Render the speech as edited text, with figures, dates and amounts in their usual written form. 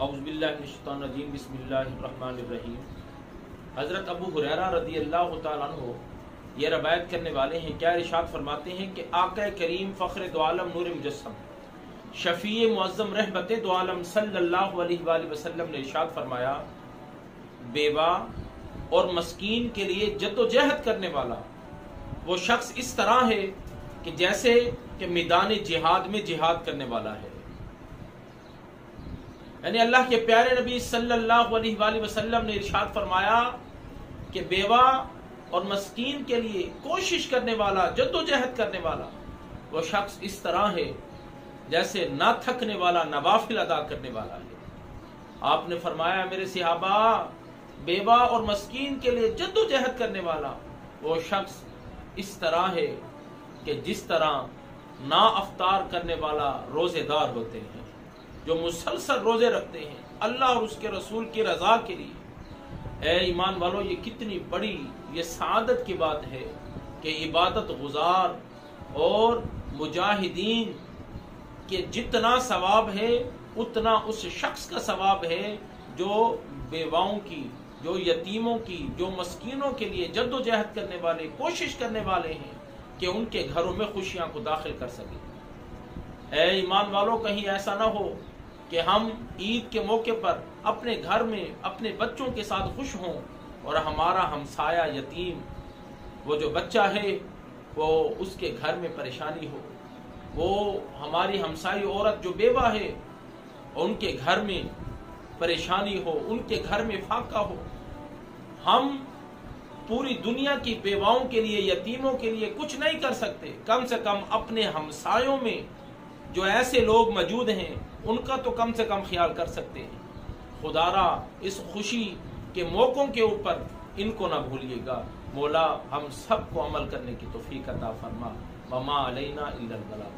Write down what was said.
اعوذ باللہ من الشیطان الرجیم بسم اللہ الرحمن الرحیم۔ حضرت ابو ہریرہ رضی اللہ تعالیٰ عنہ یہ روایت کرنے والے ہیں، کیا ارشاد فرماتے ہیں کہ آقا کریم فخر دو عالم نور مجسم شفیع معظم رحمت دو عالم صلی اللہ علیہ وآلہ وسلم نے ارشاد فرمایا، بیوہ اور مسکین کے لیے جد و جہد کرنے والا وہ شخص اس طرح ہے کہ جیسے کہ میدان جہاد میں جہاد کرنے والا ہے۔ یعنی اللہ کے پیارے نبی صلی اللہ علیہ وآلہ وسلم نے ارشاد فرمایا کہ بیوہ اور مسکین کے لیے کوشش کرنے والا، جد و جہد کرنے والا وہ شخص اس طرح ہے جیسے نہ تھکنے والا، نوافل ادا کرنے والا ہے۔ آپ نے فرمایا میرے صحابہ، بیوہ اور مسکین کے لیے جد و جہد کرنے والا وہ شخص اس طرح ہے کہ جس طرح نا افطار کرنے والا روزے دار ہوتے ہیں، جو مسلسل روزے رکھتے ہیں اللہ اور اس کے رسول کی رضا کے لیے۔ اے ایمان والو، یہ کتنی بڑی یہ سعادت کی بات ہے کہ عبادت گزار اور مجاہدین کے جتنا ثواب ہے اتنا اس شخص کا ثواب ہے جو بیواؤں کی، جو یتیموں کی، جو مسکینوں کے لیے جد و جہد کرنے والے، کوشش کرنے والے ہیں کہ ان کے گھروں میں خوشیاں کو داخل کر سکیں۔ اے ایمان والو، کہیں ایسا نہ ہو کہ ہم عید کے موقع پر اپنے گھر میں اپنے بچوں کے ساتھ خوش ہوں اور ہمارا ہمسایہ یتیم، وہ جو بچہ ہے وہ اس کے گھر میں پریشانی ہو، وہ ہماری ہمسائی عورت جو بیوہ ہے ان کے گھر میں پریشانی ہو، ان کے گھر میں فاقہ ہو۔ ہم پوری دنیا کی بیواؤں کے لیے، یتیموں کے لیے کچھ نہیں کر سکتے، کم سے کم اپنے ہمسایوں میں جو ایسے لوگ موجود ہیں ان کا تو کم سے کم خیال کر سکتے ہیں۔ خدا را اس خوشی کے موقعوں کے اوپر ان کو نہ بھولیے گا۔ مولا ہم سب کو عمل کرنے کی توفیق عطا فرما۔ وما علینا الا البلاغ۔